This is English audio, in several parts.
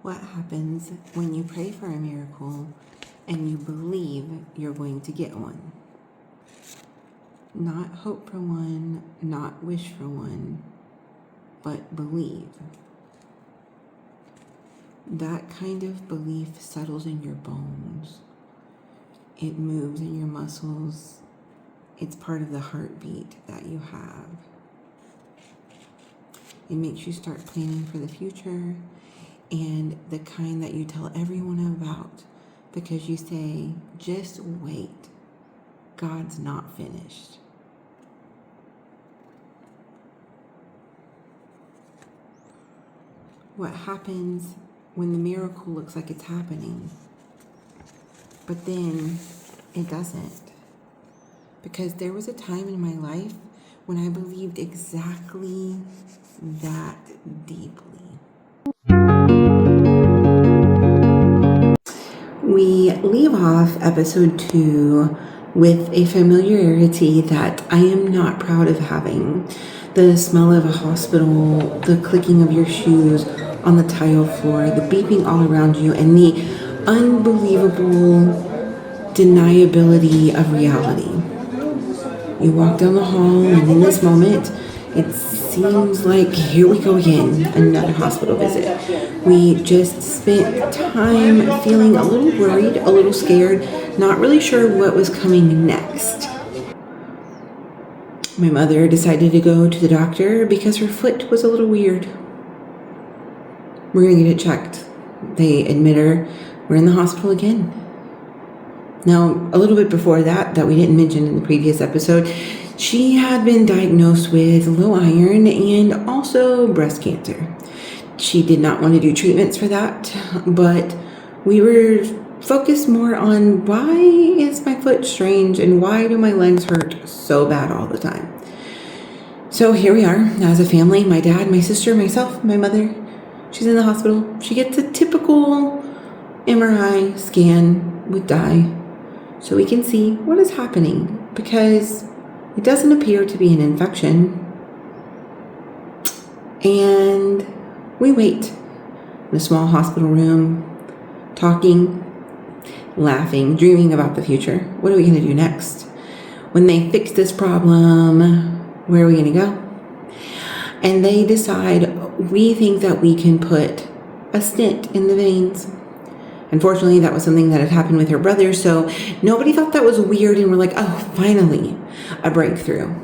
What happens when you pray for a miracle and you believe you're going to get one? Not hope for one, not wish for one, but believe. That kind of belief settles in your bones. It moves in your muscles. It's part of the heartbeat that you have. It makes you start planning for the future, and the kind that you tell everyone about, because you say, just wait, God's not finished. What happens when the miracle looks like it's happening, but then it doesn't? Because there was a time in my life when I believed exactly that deeply. We leave off episode 2 with a familiarity that I am not proud of having. The smell of a hospital, the clicking of your shoes on the tile floor, the beeping all around you, and the unbelievable deniability of reality. You walk down the hall, and in this moment, it seems like here we go again, another hospital visit. We just spent time feeling a little worried, a little scared, not really sure what was coming next. My mother decided to go to the doctor because her foot was a little weird. We're going to get it checked. They admit her. We're in the hospital again. Now, a little bit before that we didn't mention in the previous episode, she had been diagnosed with low iron and also breast cancer. She did not want to do treatments for that, but we were focused more on why is my foot strange and why do my legs hurt so bad all the time. So here we are as a family, my dad, my sister, myself, my mother. She's in the hospital. She gets a typical MRI scan with dye so we can see what is happening, because it doesn't appear to be an infection. And we wait in a small hospital room, talking, laughing, dreaming about the future. What are we going to do next? When they fix this problem, where are we going to go? And they decide, we think that we can put a stent in the veins. Unfortunately, that was something that had happened with her brother, so nobody thought that was weird, and we're like, oh, finally, a breakthrough.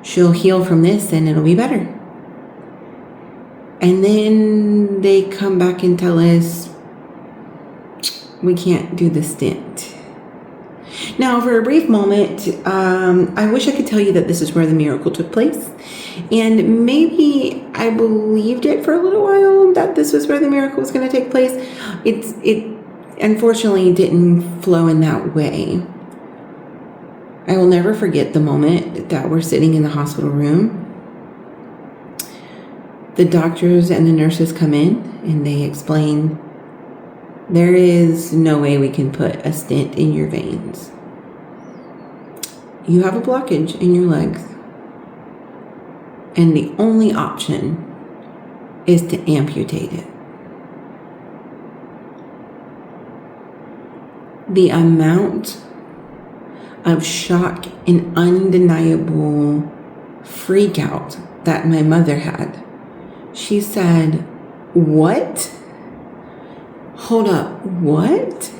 She'll heal from this and it'll be better. And then they come back and tell us we can't do the stent. Now, for a brief moment, I wish I could tell you that this is where the miracle took place. And maybe I believed it for a little while that this was where the miracle was going to take place. It unfortunately didn't flow in that way. I will never forget the moment that we're sitting in the hospital room. The doctors and the nurses come in and they explain, there is no way we can put a stent in your veins. You have a blockage in your legs, and the only option is to amputate it. The amount of shock and undeniable freak out that my mother had. She said, what? Hold up, what?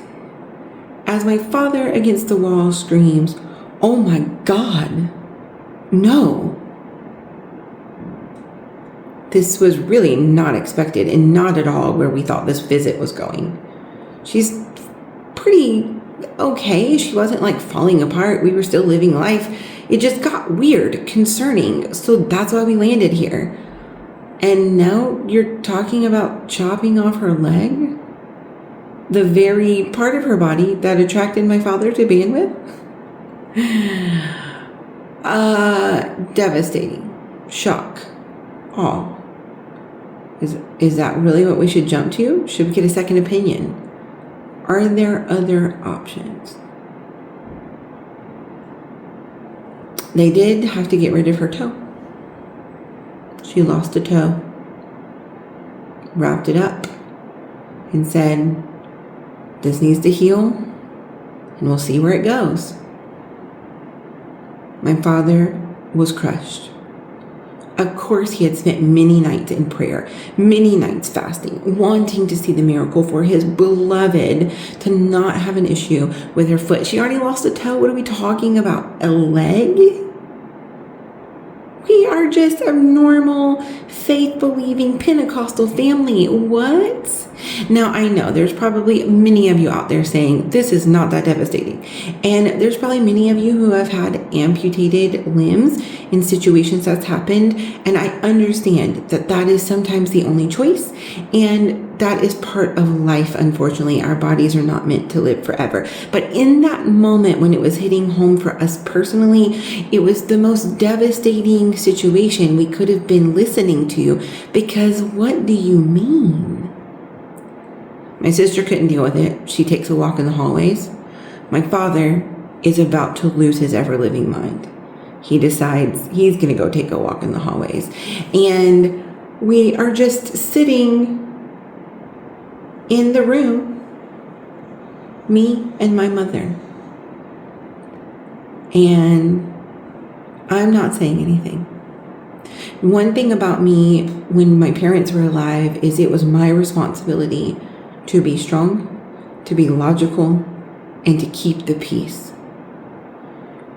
As my father against the wall screams, oh my God, no. This was really not expected and not at all where we thought this visit was going. She's pretty okay. She wasn't like falling apart. We were still living life. It just got weird, concerning. So that's why we landed here. And now you're talking about chopping off her leg? The very part of her body that attracted my father to begin with? Devastating. Shock. Awe. Is that really what we should jump to? Should we get a second opinion? Are there other options? They did have to get rid of her toe. She lost a toe. wrapped it up, and said, "This needs to heal, and we'll see where it goes." My father was crushed. Of course, he had spent many nights in prayer, many nights fasting, wanting to see the miracle for his beloved to not have an issue with her foot. She already lost a toe. What are we talking about? A leg? We are just a normal, faith-believing Pentecostal family. What? Now, I know there's probably many of you out there saying this is not that devastating. And there's probably many of you who have had amputated limbs in situations that's happened. And I understand that that is sometimes the only choice. And that is part of life, unfortunately. Our bodies are not meant to live forever. But in that moment when it was hitting home for us personally, it was the most devastating situation we could have been listening to, because what do you mean? My sister couldn't deal with it. She takes a walk in the hallways. My father is about to lose his ever-living mind. He decides he's going to go take a walk in the hallways. And we are just sitting in the room, me and my mother. And I'm not saying anything. One thing about me when my parents were alive is it was my responsibility to be strong, to be logical, and to keep the peace.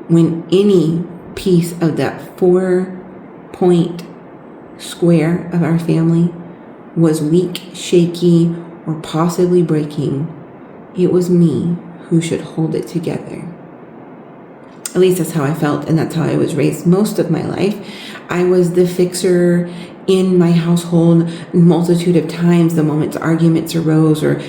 When any piece of that 4-point square of our family was weak, shaky, or possibly breaking, it was me who should hold it together. At least that's how I felt, and that's how I was raised most of my life. I was the fixer in my household a multitude of times. The moment arguments arose or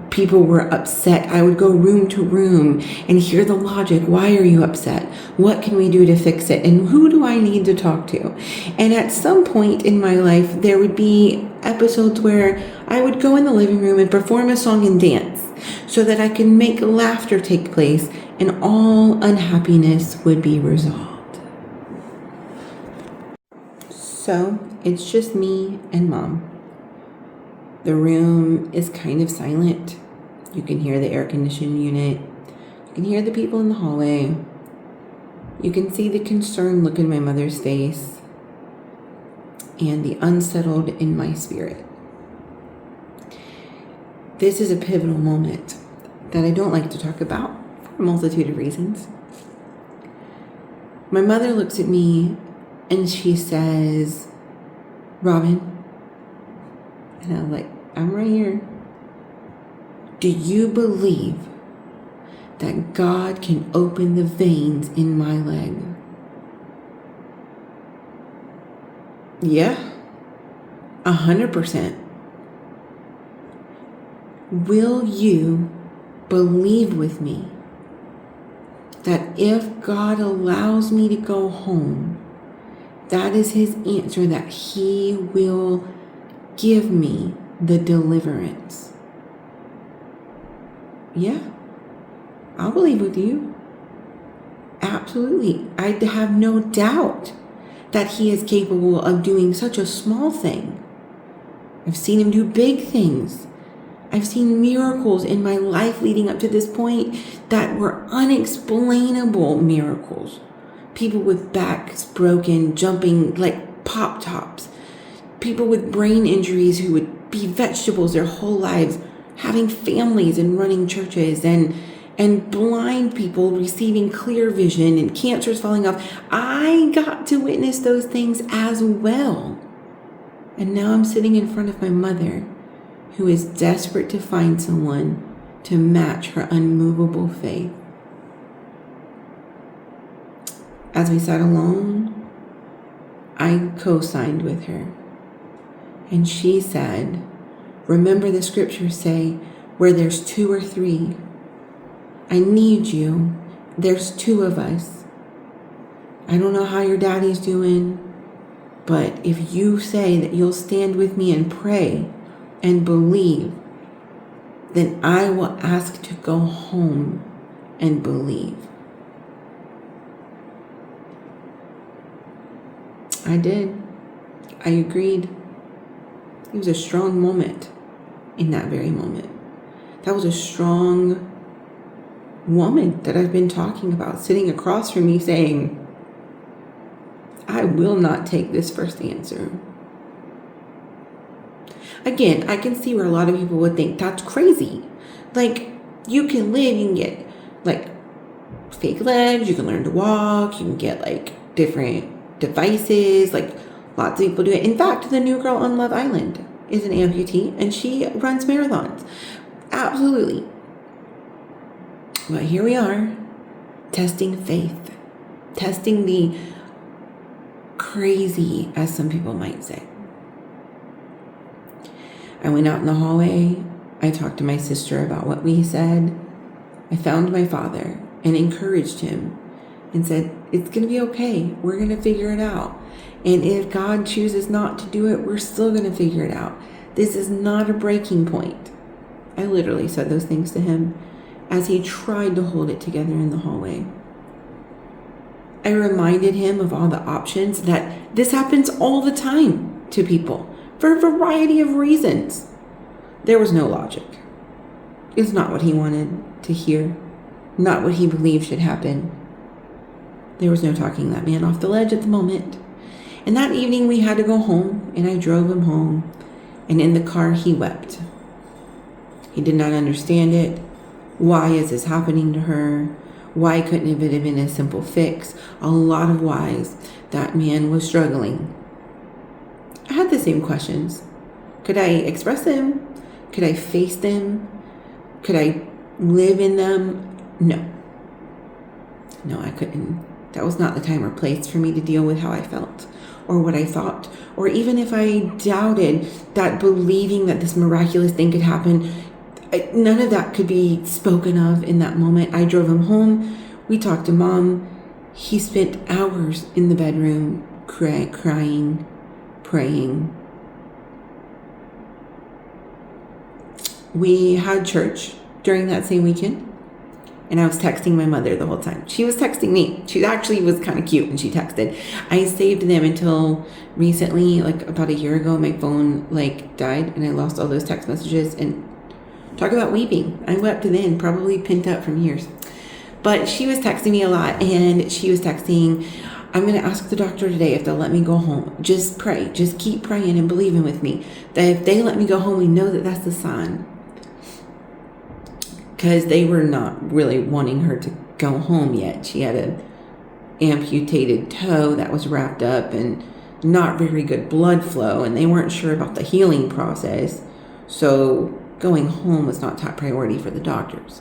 people were upset, I would go room to room and hear the logic. Why are you upset? What can we do to fix it? And who do I need to talk to? And at some point in my life, there would be episodes where I would go in the living room and perform a song and dance so that I could make laughter take place and all unhappiness would be resolved. So it's just me and Mom. The room is kind of silent. You can hear the air conditioning unit. You can hear the people in the hallway. You can see the concerned look in my mother's face and the unsettled in my spirit. This is a pivotal moment that I don't like to talk about for a multitude of reasons. My mother looks at me and she says, "Robin," and I'm like, "I'm right here. Do you believe that God can open the veins in my leg?" "Yeah, 100%. Will you believe with me that if God allows me to go home, that is his answer, that he will give me the deliverance?" "Yeah, I'll believe with you. Absolutely. I have no doubt that he is capable of doing such a small thing. I've seen him do big things. I've seen miracles in my life leading up to this point that were unexplainable miracles. People with backs broken, jumping like pop-tops. People with brain injuries who would be vegetables their whole lives, having families and running churches, and blind people receiving clear vision and cancers falling off. I got to witness those things as well. And now I'm sitting in front of my mother, who is desperate to find someone to match her unmovable faith. As we sat alone, I co-signed with her. And she said, "Remember the scriptures say, where there's 2 or 3, I need you. There's 2 of us. I don't know how your daddy's doing, but if you say that you'll stand with me and pray and believe, then I will ask to go home and believe." I did. I agreed. It was a strong moment in that very moment. That was a strong woman that I've been talking about sitting across from me saying, I will not take this first answer. Again, I can see where a lot of people would think that's crazy. Like, you can live, you can get like fake legs, you can learn to walk, you can get like different devices, like lots of people do it. In fact, the new girl on Love Island is an amputee and she runs marathons. Absolutely. But here we are, testing faith, testing the crazy, as some people might say. I went out in the hallway. I talked to my sister about what we said. I found my father and encouraged him and said, it's going to be okay. We're going to figure it out. And if God chooses not to do it, we're still going to figure it out. This is not a breaking point. I literally said those things to him as he tried to hold it together in the hallway. I reminded him of all the options, that this happens all the time to people for a variety of reasons. There was no logic. It's not what he wanted to hear, not what he believed should happen. There was no talking that man off the ledge at the moment. And that evening we had to go home, and I drove him home, and in the car he wept. He did not understand it. Why is this happening to her? Why couldn't it have been a simple fix? A lot of whys. That man was struggling. I had the same questions. Could I express them? Could I face them? Could I live in them? No, I couldn't. That was not the time or place for me to deal with how I felt or what I thought. Or even if I doubted that believing that this miraculous thing could happen, none of that could be spoken of in that moment. I drove him home. We talked to Mom. He spent hours in the bedroom crying, praying. We had church during that same weekend, and I was texting my mother the whole time. She was texting me. She actually was kind of cute when she texted. I saved them until recently, like about a year ago. My phone died, and I lost all those text messages. And talk about weeping. I wept then, probably pent up from years. But she was texting me a lot, and she was texting, I'm going to ask the doctor today if they'll let me go home. Just pray. Just keep praying and believing with me that if they let me go home, we know that that's the sign. Because they were not really wanting her to go home yet. She had an amputated toe that was wrapped up and not very good blood flow, and they weren't sure about the healing process. So going home was not top priority for the doctors.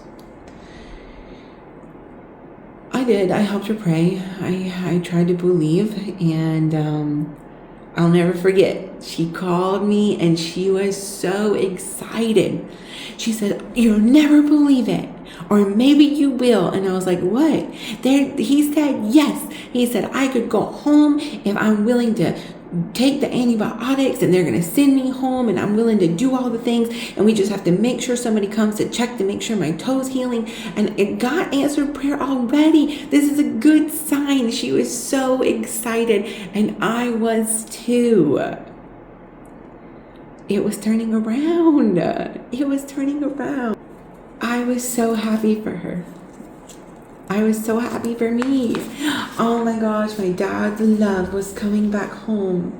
I did. I helped her pray. I tried to believe, and I'll never forget. She called me, and she was so excited. She said, "You'll never believe it, or maybe you will." And I was like, "What?" He said, "Yes." He said, "I could go home if I'm willing to take the antibiotics, and they're going to send me home, and I'm willing to do all the things, and we just have to make sure somebody comes to check to make sure my toe's healing." And God answered prayer already. This is a good sign. She was so excited, and I was too. It was turning around. It was turning around. I was so happy for her. I was so happy for me. Oh my gosh, my dad's love was coming back home.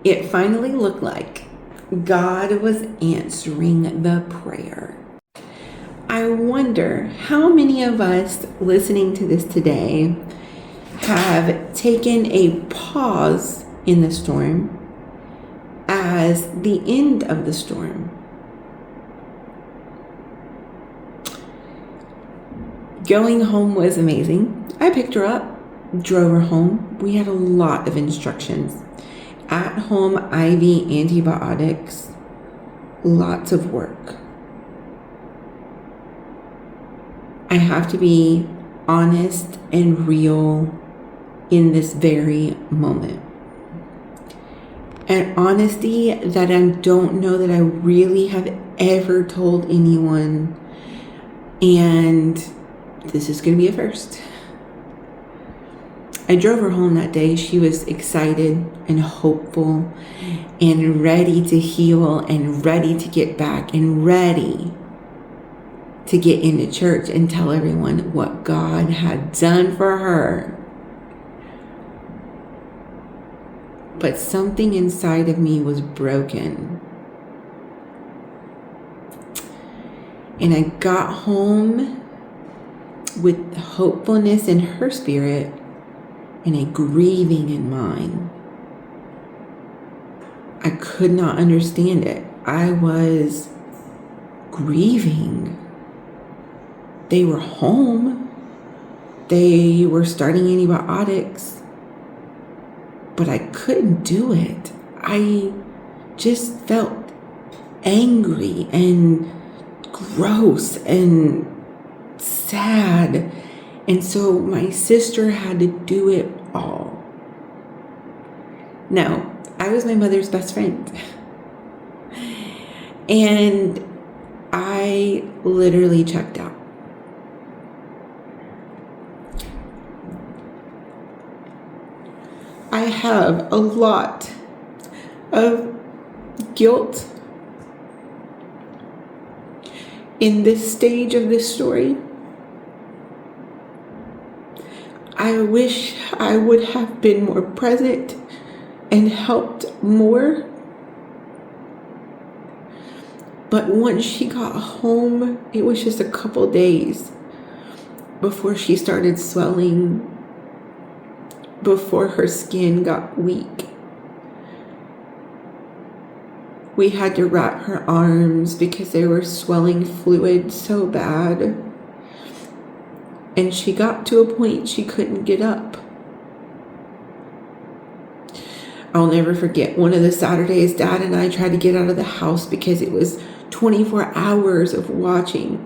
It finally looked like God was answering the prayer. I wonder how many of us listening to this today have taken a pause in the storm as the end of the storm. Going home was amazing. I picked her up, drove her home. We had a lot of instructions. At home IV antibiotics, lots of work. I have to be honest and real in this very moment. An honesty that I don't know that I really have ever told anyone. And this is going to be a first. I drove her home that day. She was excited and hopeful and ready to heal and ready to get back and ready to get into church and tell everyone what God had done for her. But something inside of me was broken. And I got home with hopefulness in her spirit and a grieving in mine. I could not understand it. I was grieving. They were home. They were starting antibiotics. But I couldn't do it. I just felt angry and gross and sad. And so my sister had to do it all. Now, I was my mother's best friend. And I literally checked out. I have a lot of guilt in this stage of this story. I wish I would have been more present and helped more. But once she got home, it was just a couple days before she started swelling, before her skin got weak. We had to wrap her arms because they were swelling fluid so bad. And she got to a point she couldn't get up. I'll never forget one of the Saturdays Dad and I tried to get out of the house because it was 24 hours of watching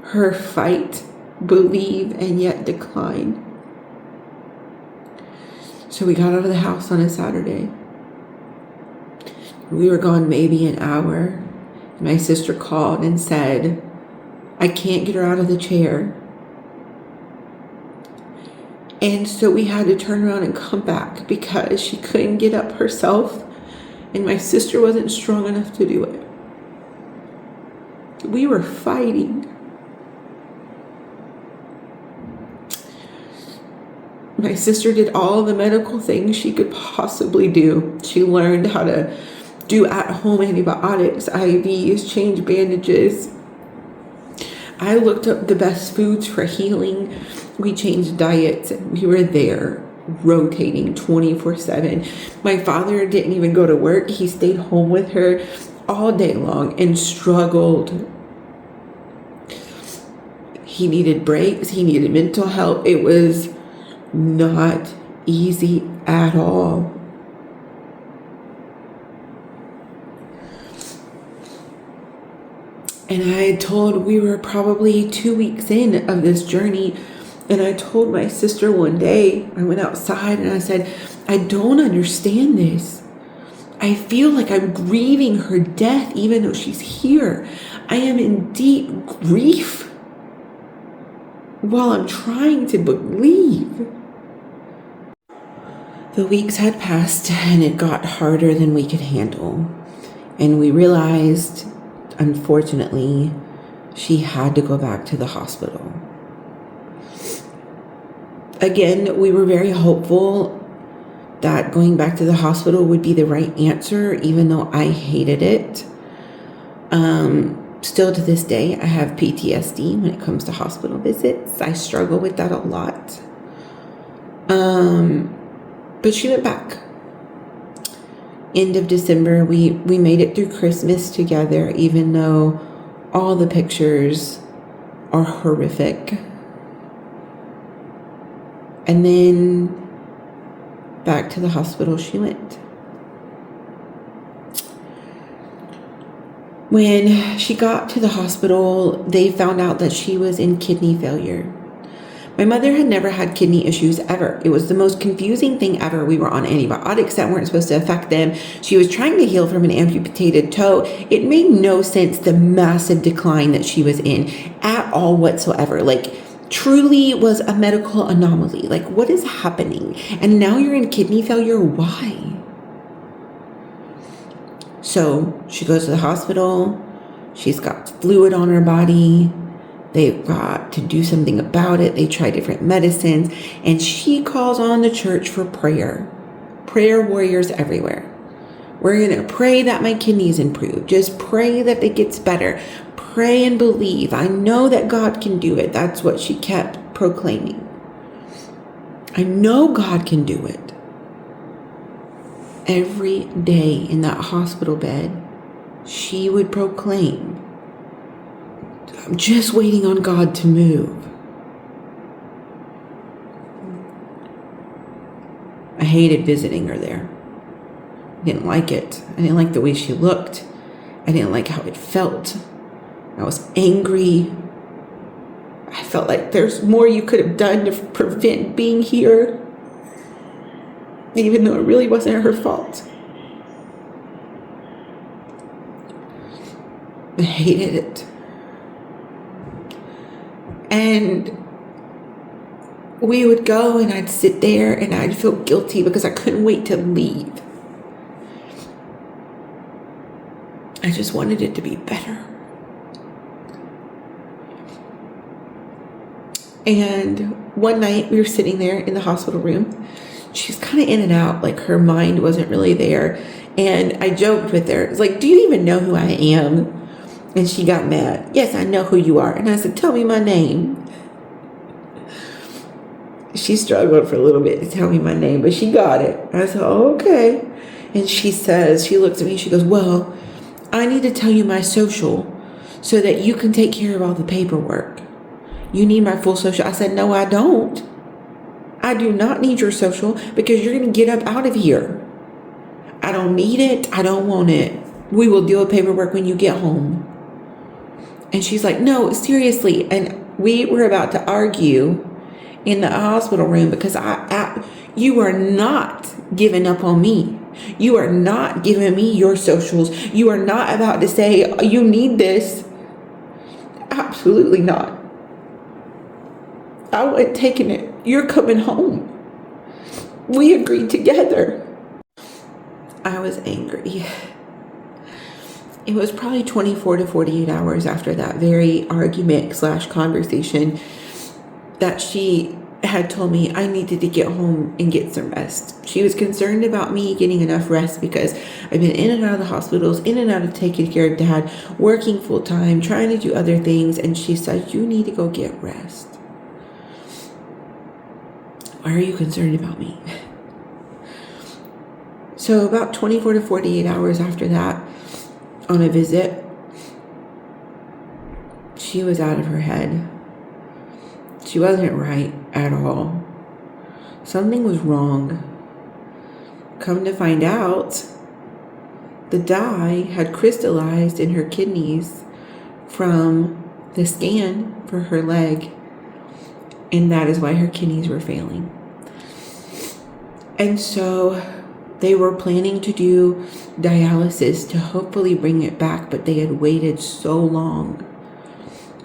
her fight, believe, and yet decline. So we got out of the house on a Saturday. We were gone maybe an hour. My sister called and said, I can't get her out of the chair. And so we had to turn around and come back because she couldn't get up herself and my sister wasn't strong enough to do it. We were fighting. My sister did all the medical things she could possibly do. She learned how to do at-home antibiotics, IVs, change bandages. I looked up the best foods for healing. We changed diets. We were there, rotating 24/7. My father didn't even go to work. He stayed home with her all day long and struggled. He needed breaks. He needed mental help. It was not easy at all. And I told, we were probably 2 weeks in of this journey. And I told my sister one day, I went outside and I said, I don't understand this. I feel like I'm grieving her death even though she's here. I am in deep grief while I'm trying to believe. The weeks had passed and it got harder than we could handle. And we realized, unfortunately, she had to go back to the hospital. Again, we were very hopeful that going back to the hospital would be the right answer, even though I hated it. Still to this day, I have PTSD when it comes to hospital visits. I struggle with that a lot. But she went back. End of December, we made it through Christmas together, even though all the pictures are horrific. And then back to the hospital she went. When she got to the hospital, they found out that she was in kidney failure. My mother had never had kidney issues ever. It was the most confusing thing ever. We were on antibiotics that weren't supposed to affect them. She was trying to heal from an amputated toe. It made no sense, the massive decline that she was in at all whatsoever. Like, truly was a medical anomaly. Like, what is happening? And now you're in kidney failure. Why? So she goes to the hospital. She's got fluid on her body. They've got to do something about it. They try different medicines. And she calls on the church for prayer. Prayer warriors everywhere. We're going to pray that my kidneys improve. Just pray that it gets better. Pray and believe. I know that God can do it. That's what she kept proclaiming. I know God can do it. Every day in that hospital bed, she would proclaim, I'm just waiting on God to move. I hated visiting her there. I didn't like it. I didn't like the way she looked. I didn't like how it felt. I was angry. I felt like there's more you could have done to prevent being here, even though it really wasn't her fault. I hated it. And we would go and I'd sit there and I'd feel guilty because I couldn't wait to leave. I just wanted it to be better. And one night we were sitting there in the hospital room. She was kind of in and out, like her mind wasn't really there. And I joked with her. It's like, do you even know who I am? And she got mad. Yes, I know who you are. And I said, tell me my name. She struggled for a little bit to tell me my name, but she got it. I said, oh, okay. And she says, she looks at me, she goes, well, I need to tell you my social so that you can take care of all the paperwork. You need my full social. I said, no, I don't. I do not need your social because you're going to get up out of here. I don't need it. I don't want it. We will deal with paperwork when you get home. And she's like, no, seriously. And we were about to argue in the hospital room because you are not giving up on me. You are not giving me your socials. You are not about to say, you need this. Absolutely not. I wasn't taking it. You're coming home. We agreed together. I was angry. It was probably 24 to 48 hours after that very argument / conversation that she had told me I needed to get home and get some rest. She was concerned about me getting enough rest because I've been in and out of the hospitals, in and out of taking care of Dad, working full time, trying to do other things. And she said, you need to go get rest. Why are you concerned about me? So about 24 to 48 hours after that, on a visit, she was out of her head. She wasn't right at all. Something was wrong. Come to find out, the dye had crystallized in her kidneys from the scan for her leg. And that is why her kidneys were failing. And so they were planning to do dialysis to hopefully bring it back, but they had waited so long.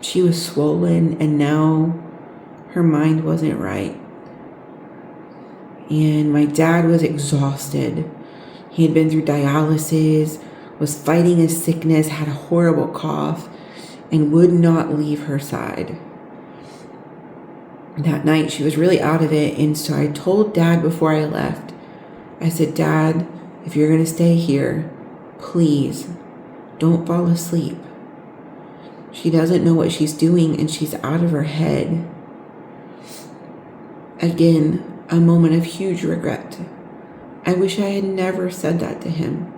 She was swollen and now her mind wasn't right. And my dad was exhausted. He had been through dialysis, was fighting his sickness, had a horrible cough, and would not leave her side. That night, she was really out of it, and so I told Dad before I left, I said, Dad, if you're going to stay here, please don't fall asleep. She doesn't know what she's doing, and she's out of her head. Again, a moment of huge regret. I wish I had never said that to him.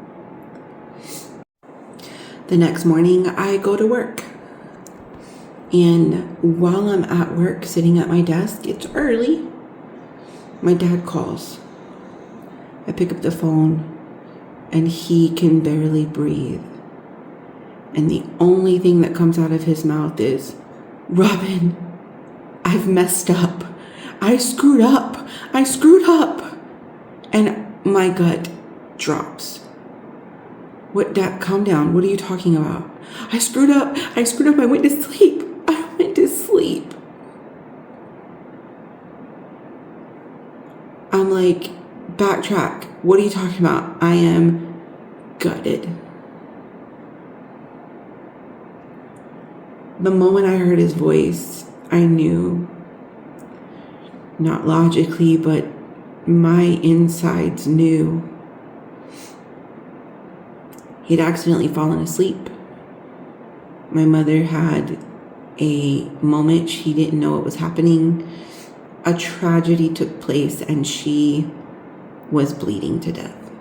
The next morning, I go to work. And while I'm at work, sitting at my desk, it's early, my dad calls. I pick up the phone, and he can barely breathe. And the only thing that comes out of his mouth is, Robin, I've messed up. I screwed up. I screwed up. And my gut drops. What, Dad, calm down. What are you talking about? I screwed up. I went to sleep. I went to sleep. I'm like, backtrack. What are you talking about? I am gutted. The moment I heard his voice, I knew, not logically, but my insides knew. He'd accidentally fallen asleep. My mother had a moment. She didn't know what was happening. A tragedy took place and she was bleeding to death.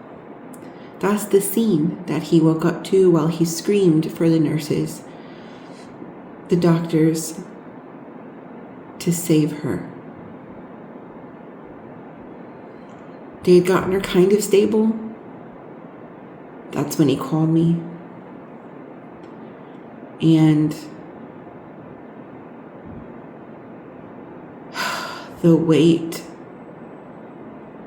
That's the scene that he woke up to while he screamed for the nurses, the doctors, to save her. They had gotten her kind of stable. That's when he called me. And the weight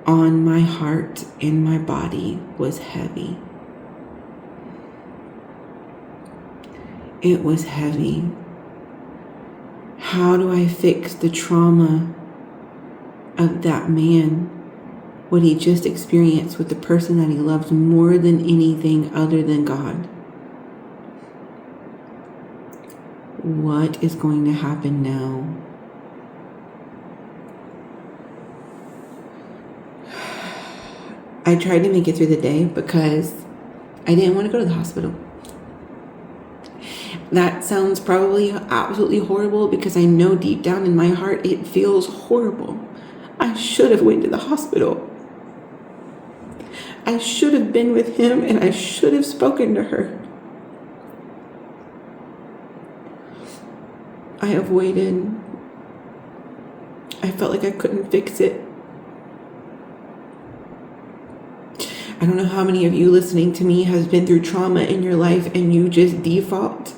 on my heart and my body was heavy. It was heavy. How do I fix the trauma of that man? What he just experienced with the person that he loves more than anything other than God? What is going to happen now? I tried to make it through the day because I didn't want to go to the hospital. That sounds probably absolutely horrible because I know deep down in my heart it feels horrible. I should have went to the hospital. I should have been with him and I should have spoken to her. I avoided. I felt like I couldn't fix it. I don't know how many of you listening to me has been through trauma in your life and you just default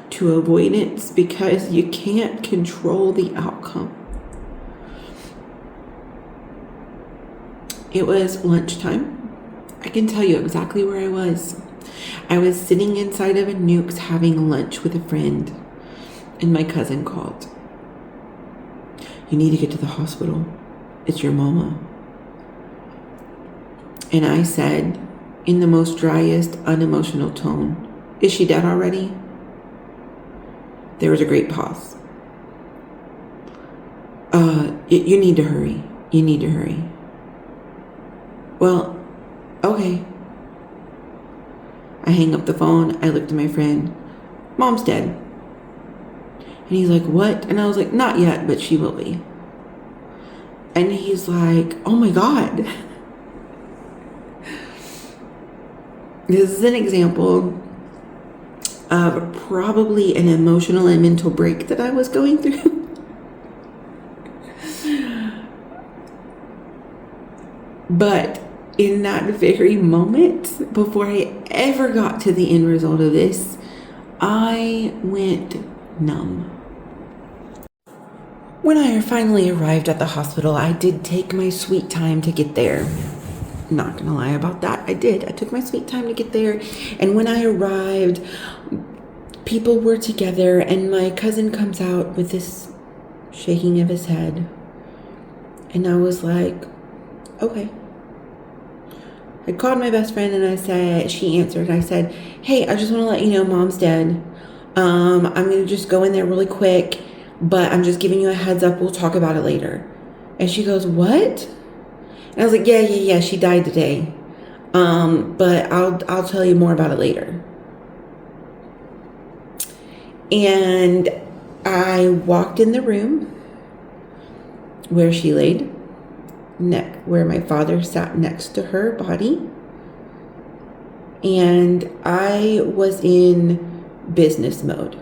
to avoidance because you can't control the outcome. It was lunchtime. I can tell you exactly where I was. I was sitting inside of a Nuke's having lunch with a friend, and my cousin called. You need to get to the hospital. It's your mama. And I said, in the most driest, unemotional tone, is she dead already? There was a great pause. You need to hurry. You need to hurry. Well, okay. I hang up the phone. I look to my friend. Mom's dead. And he's like, what? And I was like, not yet, but she will be. And he's like, oh my God. This is an example of probably an emotional and mental break that I was going through. But in that very moment, before I ever got to the end result of this, I went numb. When I finally arrived at the hospital, I did take my sweet time to get there. Not gonna lie about that. I did. I took my sweet time to get there. And when I arrived, people were together and my cousin comes out with this shaking of his head. And I was like, okay. I called my best friend and I said, she answered. I said, hey, I just want to let you know Mom's dead. I'm going to just go in there really quick, but I'm just giving you a heads up. We'll talk about it later. And she goes, what? And I was like, yeah, she died today. But I'll tell you more about it later. And I walked in the room where she laid, where my father sat next to her body. And I was in business mode.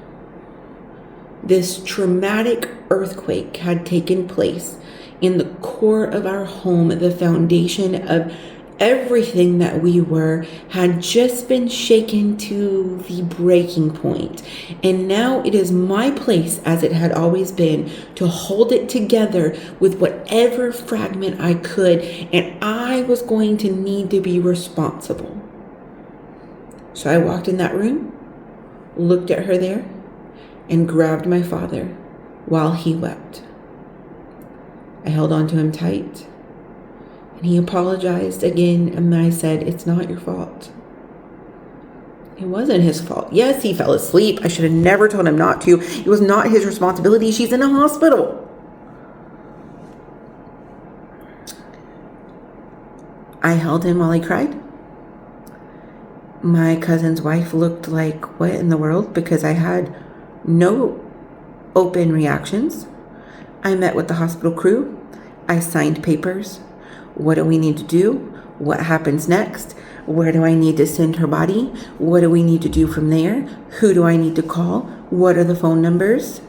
This traumatic earthquake had taken place in the core of our home. The foundation of everything that we were had just been shaken to the breaking point. And now it is my place, as it had always been, to hold it together with whatever fragment I could. And I was going to need to be responsible. So I walked in that room, looked at her there, and grabbed my father while he wept. I held on to him tight, And he apologized again, and I said, "It's not your fault." It wasn't his fault. Yes, he fell asleep. I should have never told him not to. It was not his responsibility. She's in a hospital. I held him while he cried. My cousin's wife looked like, what in the world? Because I had no open reactions. I met with the hospital crew. I signed papers. What do we need to do? What happens next? Where do I need to send her body? What do we need to do from there? Who do I need to call? What are the phone numbers?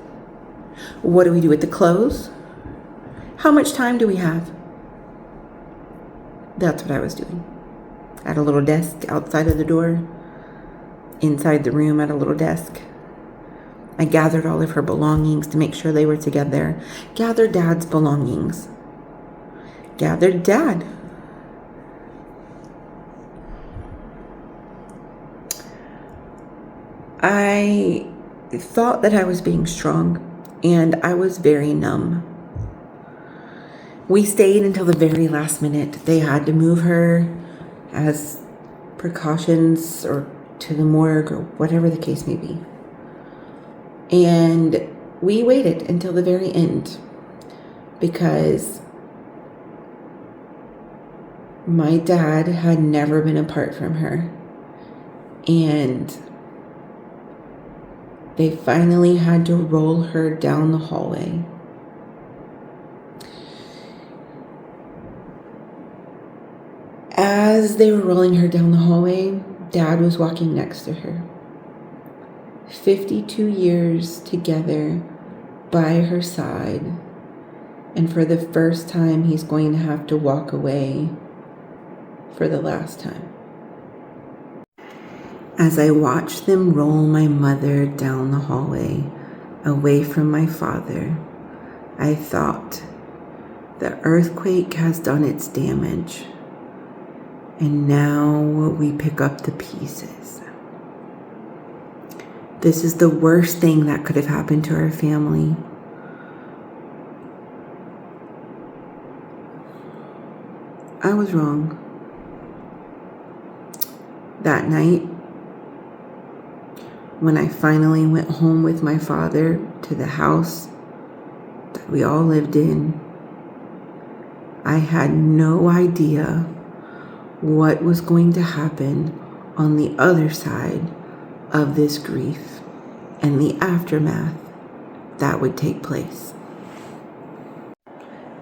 What do we do with the clothes? How much time do we have? That's what I was doing. At a little desk outside of the door, inside the room at a little desk. I gathered all of her belongings to make sure they were together. Gathered Dad's belongings. Gathered Dad. I thought that I was being strong, and I was very numb. We stayed until the very last minute. They had to move her as precautions or to the morgue or whatever the case may be. And we waited until the very end because my dad had never been apart from her. And they finally had to roll her down the hallway. As they were rolling her down the hallway, Dad was walking next to her. 52 years together by her side. And for the first time, he's going to have to walk away for the last time. As I watched them roll my mother down the hallway, away from my father, I thought, the earthquake has done its damage. And now we pick up the pieces. This is the worst thing that could have happened to our family. I was wrong. That night, when I finally went home with my father to the house that we all lived in, I had no idea what was going to happen on the other side of this grief and the aftermath that would take place.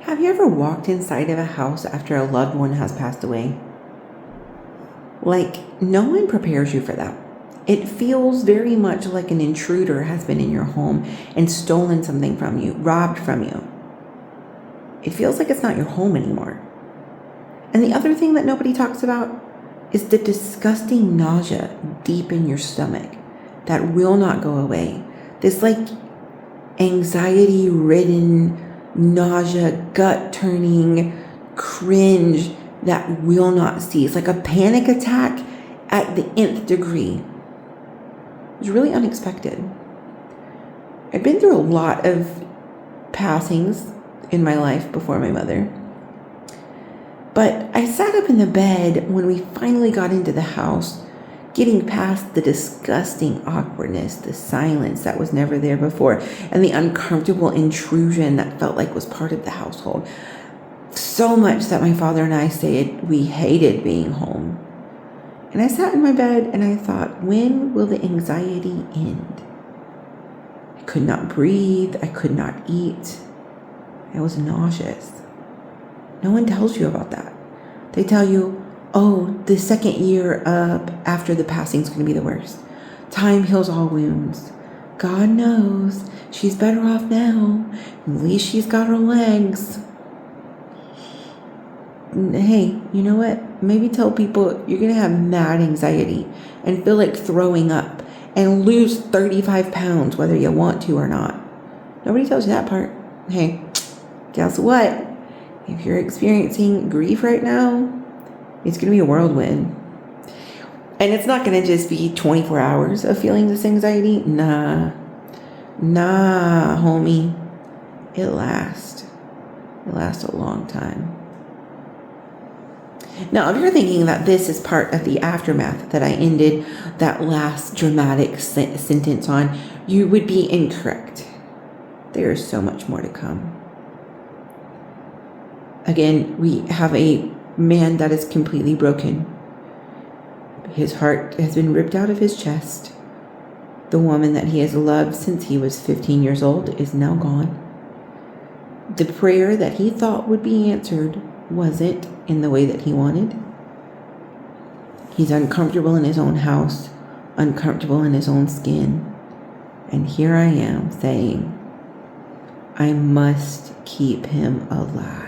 Have you ever walked inside of a house after a loved one has passed away? Like, no one prepares you for that. It feels very much like an intruder has been in your home and stolen something from you, robbed from you. It feels like it's not your home anymore. And the other thing that nobody talks about is the disgusting nausea deep in your stomach that will not go away. This like anxiety-ridden nausea, gut-turning cringe that will not cease. Like a panic attack at the nth degree. It was really unexpected. I'd been through a lot of passings in my life before my mother. But I sat up in the bed when we finally got into the house, getting past the disgusting awkwardness, the silence that was never there before, and the uncomfortable intrusion that felt like was part of the household. So much that my father and I said we hated being home. And I sat in my bed and I thought, when will the anxiety end? I could not breathe. I could not eat. I was nauseous. No one tells you about that. They tell you, oh, the second year up after the passing is going to be the worst. Time heals all wounds. God knows she's better off now. At least she's got her legs. Hey, you know what? Maybe tell people you're going to have mad anxiety and feel like throwing up and lose 35 pounds whether you want to or not. Nobody tells you that part. Hey, guess what? If you're experiencing grief right now, it's going to be a whirlwind. And it's not going to just be 24 hours of feeling this anxiety. Nah, homie. It lasts. It lasts a long time. Now, if you're thinking that this is part of the aftermath that I ended that last dramatic sentence on, you would be incorrect. There is so much more to come. Again, we have a man that is completely broken. His heart has been ripped out of his chest. The woman that he has loved since he was 15 years old is now gone. The prayer that he thought would be answered wasn't in the way that he wanted. He's uncomfortable in his own house, uncomfortable in his own skin. And here I am saying, I must keep him alive.